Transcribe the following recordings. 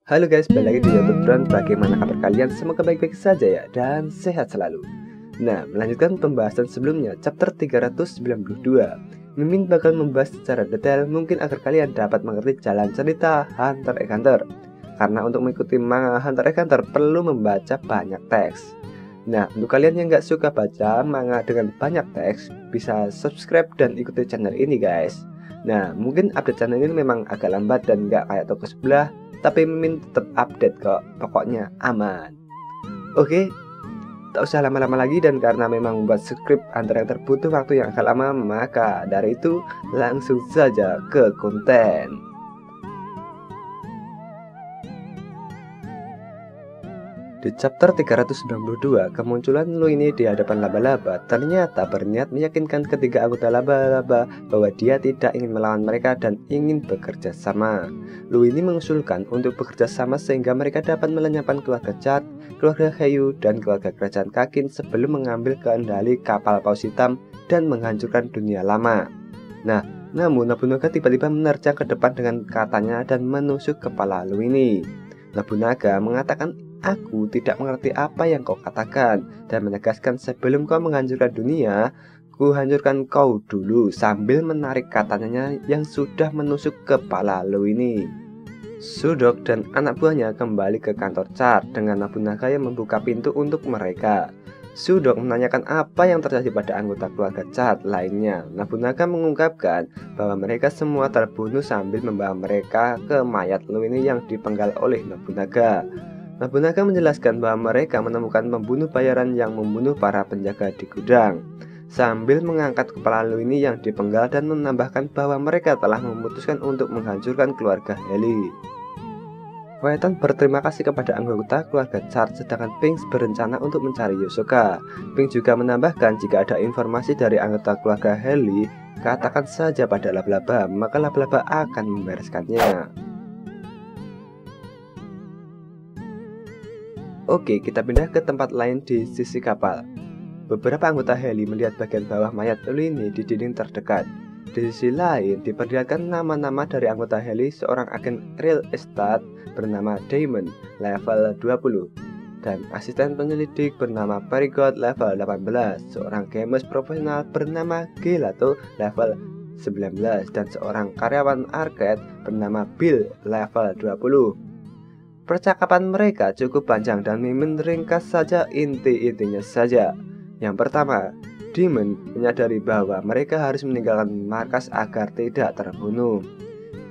Halo guys, balik lagi di YouTube Drone. Bagaimana kabar kalian? Semoga baik-baik saja ya, dan sehat selalu. Nah, melanjutkan pembahasan sebelumnya, chapter 392. Mimin bakal membahas secara detail mungkin agar kalian dapat mengerti jalan cerita Hunter x Hunter. Karena untuk mengikuti manga Hunter x Hunter perlu membaca banyak teks. Nah, untuk kalian yang nggak suka baca manga dengan banyak teks, bisa subscribe dan ikuti channel ini guys. Nah, mungkin update channel ini memang agak lambat dan nggak kayak toko sebelah, tapi Mimin tetap update kok, pokoknya aman. Oke, tak usah lama-lama lagi, dan karena memang membuat skrip Hunter x Hunter butuh waktu yang agak lama, maka dari itu langsung saja ke konten. Di chapter 392, kemunculan Luini di hadapan laba-laba ternyata berniat meyakinkan ketiga anggota laba-laba bahwa dia tidak ingin melawan mereka dan ingin bekerja sama. Luini mengusulkan untuk bekerja sama sehingga mereka dapat melenyapkan keluarga Chad, keluarga Heyu, dan keluarga kerajaan Kakin sebelum mengambil kendali kapal paus hitam dan menghancurkan dunia lama. Namun Nobunaga tiba-tiba menerjang ke depan dengan katanya dan menusuk kepala Luini. Nobunaga mengatakan, "Aku tidak mengerti apa yang kau katakan," dan menegaskan, "Sebelum kau menghancurkan dunia, ku hancurkan kau dulu," sambil menarik katanya yang sudah menusuk kepala Luini. Sudok dan anak buahnya kembali ke kantor Chad dengan Nobunaga yang membuka pintu untuk mereka. Sudok menanyakan apa yang terjadi pada anggota keluarga Chad lainnya. Nobunaga mengungkapkan bahwa mereka semua terbunuh sambil membawa mereka ke mayat Luini yang dipenggal oleh Nobunaga. Nobunaga menjelaskan bahwa mereka menemukan pembunuh bayaran yang membunuh para penjaga di gudang, sambil mengangkat kepala Luini yang dipenggal dan menambahkan bahwa mereka telah memutuskan untuk menghancurkan keluarga Heli. Wetan berterima kasih kepada anggota keluarga Chad, sedangkan Pinks berencana untuk mencari Yosuka. Pinks juga menambahkan jika ada informasi dari anggota keluarga Heli, katakan saja pada laba-laba, maka laba-laba akan membereskannya. Oke, kita pindah ke tempat lain di sisi kapal. Beberapa anggota Heli melihat bagian bawah mayat Luini di dinding terdekat. Di sisi lain, diperlihatkan nama-nama dari anggota Heli, seorang agen real estate bernama Damon, level 20, dan asisten penyelidik bernama Perigot, level 18, seorang games profesional bernama Gelato, level 19, dan seorang karyawan arcade bernama Bill, level 20. Percakapan mereka cukup panjang dan Mimin ringkas saja inti-intinya saja. Yang pertama, Damon menyadari bahwa mereka harus meninggalkan markas agar tidak terbunuh.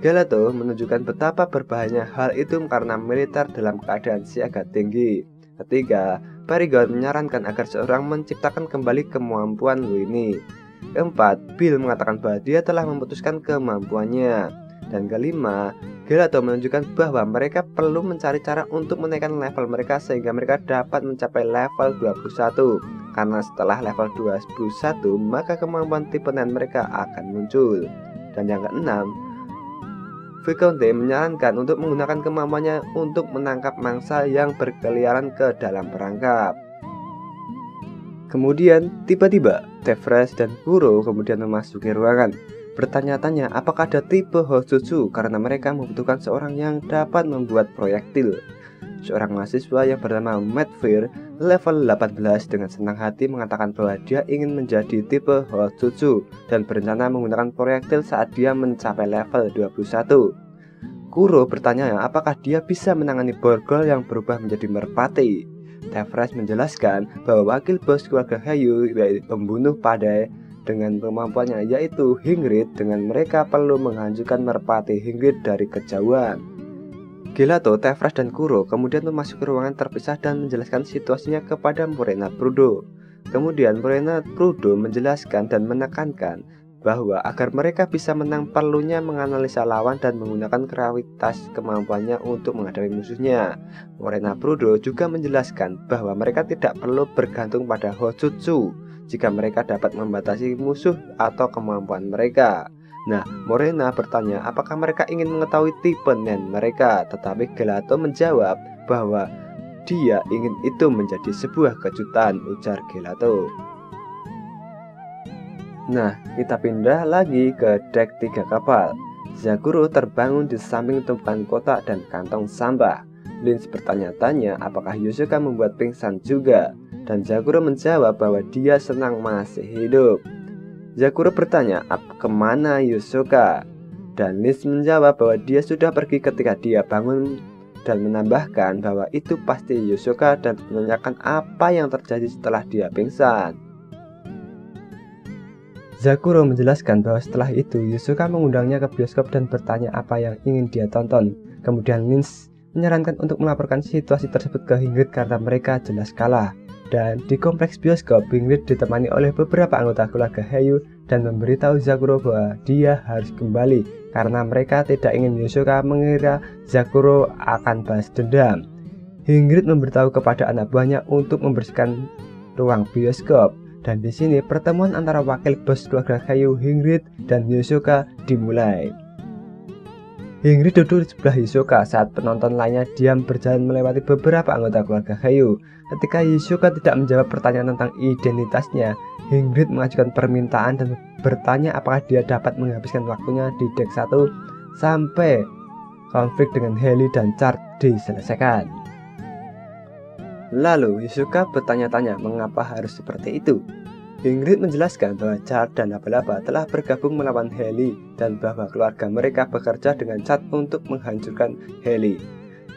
Gelato menunjukkan betapa berbahayanya hal itu karena militer dalam keadaan siaga tinggi. Ketiga, Perigot menyarankan agar seorang menciptakan kembali kemampuan Luini. Keempat, Bill mengatakan bahwa dia telah memutuskan kemampuannya. Dan kelima, Gelato menunjukkan bahwa mereka perlu mencari cara untuk menaikkan level mereka sehingga mereka dapat mencapai level 21. Karena setelah level 21, maka kemampuan tipe 9 mereka akan muncul. Dan yang keenam, Visconti menyarankan untuk menggunakan kemampuannya untuk menangkap mangsa yang berkeliaran ke dalam perangkap. Kemudian, tiba-tiba, Tefresh dan Kuro kemudian memasuki ruangan. Bertanya-tanya apakah ada tipe Hojutsu karena mereka membutuhkan seorang yang dapat membuat proyektil. Seorang mahasiswa yang bernama Matt Fear, level 18, dengan senang hati mengatakan bahwa dia ingin menjadi tipe Hojutsu dan berencana menggunakan proyektil saat dia mencapai level 21. Kuro bertanya apakah dia bisa menangani borgol yang berubah menjadi merpati. Tefresh menjelaskan bahwa wakil bos keluarga Heyu, yaitu pembunuh padai dengan kemampuannya yaitu Hingrid, dengan mereka perlu menghancurkan merpati Hingrid dari kejauhan. Gelato, Tefresh, dan Kuro kemudian memasuki ruangan terpisah dan menjelaskan situasinya kepada Morena Prudo. Kemudian Morena Prudo menjelaskan dan menekankan bahwa agar mereka bisa menang perlunya menganalisa lawan dan menggunakan kualitas kemampuannya untuk menghadapi musuhnya. Morena Prudo juga menjelaskan bahwa mereka tidak perlu bergantung pada Hojutsu jika mereka dapat membatasi musuh atau kemampuan mereka. Morena bertanya apakah mereka ingin mengetahui tipe Nen mereka, tetapi Gelato menjawab bahwa dia ingin itu menjadi sebuah kejutan, ujar Gelato. Kita pindah lagi ke dek 3 kapal. Zakuro terbangun di samping tumpukan kotak dan kantong sampah. Lynch bertanya-tanya apakah Yosuka membuat pingsan juga, dan Zakuro menjawab bahwa dia senang masih hidup. Zakuro bertanya kemana Yosuka, dan Lynch menjawab bahwa dia sudah pergi ketika dia bangun, dan menambahkan bahwa itu pasti Yosuka dan menanyakan apa yang terjadi setelah dia pingsan. Zakuro menjelaskan bahwa setelah itu Yosuka mengundangnya ke bioskop dan bertanya apa yang ingin dia tonton. Kemudian Lynch menyarankan untuk melaporkan situasi tersebut ke Ingrid karena mereka jelas kalah. Dan di kompleks bioskop, Ingrid ditemani oleh beberapa anggota keluarga Hayu dan memberitahu Zakuro bahwa dia harus kembali karena mereka tidak ingin Yosuka mengira Zakuro akan balas dendam. Ingrid memberitahu kepada anak buahnya untuk membersihkan ruang bioskop. Dan di sini pertemuan antara wakil bos keluarga Hayu, Ingrid, dan Yosuka dimulai. Ingrid duduk di sebelah Yosuka saat penonton lainnya diam berjalan melewati beberapa anggota keluarga Hayu. Ketika Yosuka tidak menjawab pertanyaan tentang identitasnya, Ingrid mengajukan permintaan dan bertanya apakah dia dapat menghabiskan waktunya di dek 1 sampai konflik dengan Haley dan Chad diselesaikan. Lalu Yosuka bertanya-tanya mengapa harus seperti itu. Ingrid menjelaskan bahwa Chad dan Laba-Laba telah bergabung melawan Haley dan bahwa keluarga mereka bekerja dengan Chad untuk menghancurkan Haley.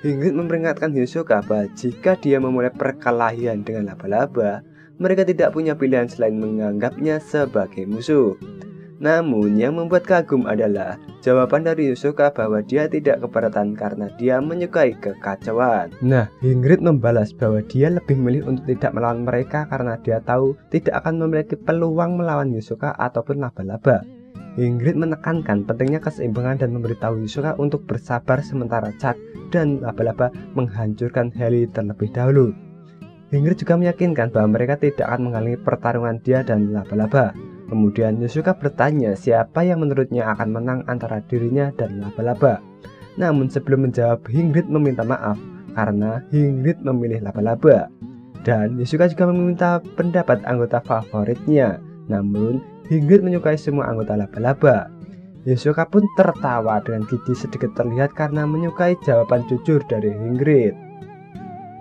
Ingrid memperingatkan Yosuka bahwa jika dia memulai perkelahian dengan Laba-Laba, mereka tidak punya pilihan selain menganggapnya sebagai musuh. Namun yang membuat kagum adalah jawaban dari Yosuka bahwa dia tidak keberatan karena dia menyukai kekacauan. Nah, Ingrid membalas bahwa dia lebih memilih untuk tidak melawan mereka karena dia tahu tidak akan memiliki peluang melawan Yosuka ataupun Laba-Laba. Ingrid menekankan pentingnya keseimbangan dan memberitahu Yosuka untuk bersabar sementara Chad dan Laba-Laba menghancurkan Haley terlebih dahulu. Ingrid juga meyakinkan bahwa mereka tidak akan menghalangi pertarungan dia dan Laba-Laba. Kemudian Yosuka bertanya siapa yang menurutnya akan menang antara dirinya dan Laba-Laba. Namun sebelum menjawab, Ingrid meminta maaf karena Ingrid memilih Laba-Laba. Dan Yosuka juga meminta pendapat anggota favoritnya. Namun Ingrid menyukai semua anggota Laba-Laba. Yosuka pun tertawa dengan gigi sedikit terlihat karena menyukai jawaban jujur dari Ingrid.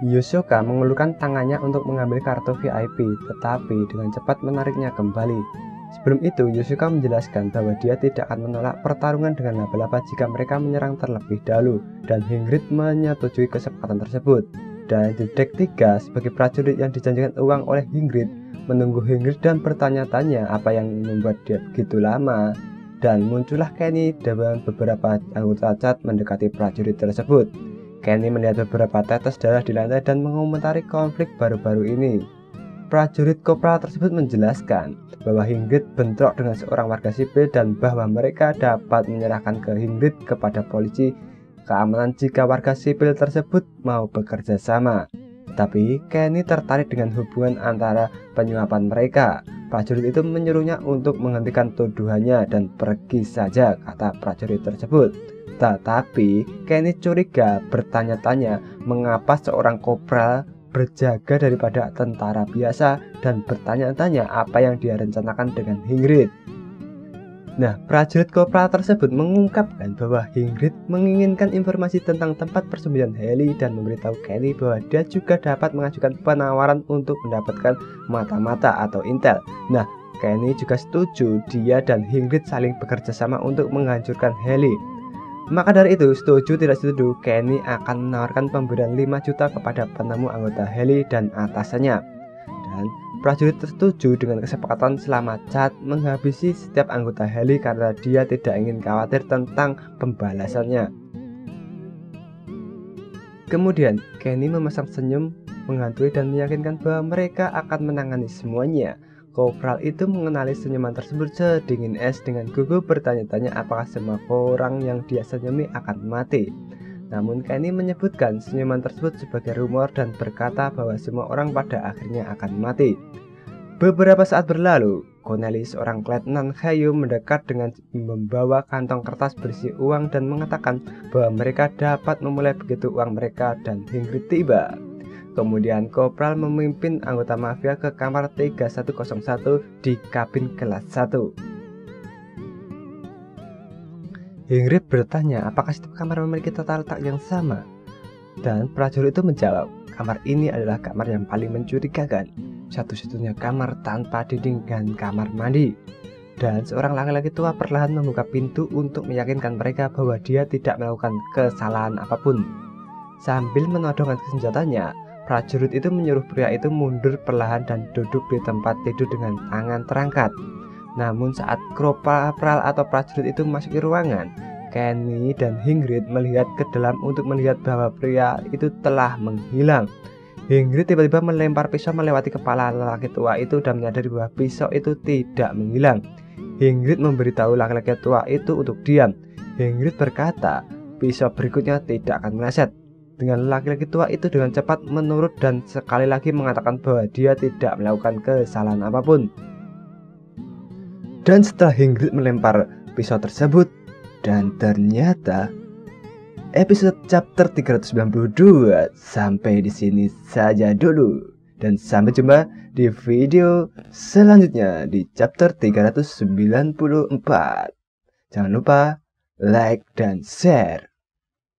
Yosuka mengulurkan tangannya untuk mengambil kartu VIP, tetapi dengan cepat menariknya kembali. Sebelum itu, Yosuka menjelaskan bahwa dia tidak akan menolak pertarungan dengan Laba-Laba jika mereka menyerang terlebih dahulu, dan Ingrid menyetujui kesepakatan tersebut. Dan di dek 3, sebagai prajurit yang dijanjikan uang oleh Ingrid, menunggu Ingrid dan bertanya-tanya apa yang membuat dia begitu lama. Dan muncullah Kenny dan beberapa anggota Chad mendekati prajurit tersebut. Kenny melihat beberapa tetes darah di lantai dan mengomentari konflik baru-baru ini. Prajurit kopral tersebut menjelaskan bahwa Ingrid bentrok dengan seorang warga sipil dan bahwa mereka dapat menyerahkan ke Ingrid kepada polisi keamanan jika warga sipil tersebut mau bekerja sama. Tapi Kenny tertarik dengan hubungan antara penyuapan mereka. Prajurit itu menyuruhnya untuk menghentikan tuduhannya dan pergi saja, kata prajurit tersebut. Tetapi Kenny curiga, bertanya-tanya mengapa seorang kopral berjaga daripada tentara biasa dan bertanya-tanya apa yang dia rencanakan dengan Ingrid. Nah, prajurit kopral tersebut mengungkapkan bahwa Ingrid menginginkan informasi tentang tempat persembunyian Haley dan memberitahu Kenny bahwa dia juga dapat mengajukan penawaran untuk mendapatkan mata-mata atau intel. Nah, Kenny juga setuju dia dan Ingrid saling bekerja sama untuk menghancurkan Haley. Maka dari itu, setuju tidak setuju, Kenny akan menawarkan pemberian 5 juta kepada penemu anggota Haley dan atasannya. Dan prajurit setuju dengan kesepakatan selama Chad menghabisi setiap anggota Haley karena dia tidak ingin khawatir tentang pembalasannya. Kemudian, Kenny memasang senyum menghantui dan meyakinkan bahwa mereka akan menangani semuanya. Kopral itu mengenali senyuman tersebut sedingin es dengan gugup bertanya-tanya apakah semua orang yang dia senyumi akan mati. Namun Kenny menyebutkan senyuman tersebut sebagai rumor dan berkata bahwa semua orang pada akhirnya akan mati. Beberapa saat berlalu, Connelly, seorang letnan Hayu, mendekat dengan membawa kantong kertas berisi uang dan mengatakan bahwa mereka dapat memulai begitu uang mereka dan Ingrid tiba. Kemudian Kopral memimpin anggota mafia ke kamar 3101 di kabin kelas 1. Ingrid bertanya apakah setiap kamar memiliki tata letak yang sama. Dan prajurit itu menjawab, kamar ini adalah kamar yang paling mencurigakan, satu-satunya kamar tanpa dinding dan kamar mandi. Dan seorang laki-laki tua perlahan membuka pintu untuk meyakinkan mereka bahwa dia tidak melakukan kesalahan apapun. Sambil menodongkan senjatanya, prajurit itu menyuruh pria itu mundur perlahan dan duduk di tempat tidur dengan tangan terangkat. Namun saat pral atau prajurit itu memasuki ruangan, Kenny dan Ingrid melihat ke dalam untuk melihat bahwa pria itu telah menghilang. Ingrid tiba-tiba melempar pisau melewati kepala lelaki tua itu dan menyadari bahwa pisau itu tidak menghilang. Ingrid memberitahu laki-laki tua itu untuk diam. Ingrid berkata, pisau berikutnya tidak akan meleset. Dengan laki-laki tua itu dengan cepat menurut dan sekali lagi mengatakan bahwa dia tidak melakukan kesalahan apapun. Dan setelah Ingrid melempar pisau tersebut, dan ternyata episode chapter 392 sampai di sini saja dulu. Dan sampai jumpa di video selanjutnya di chapter 394. Jangan lupa like dan share.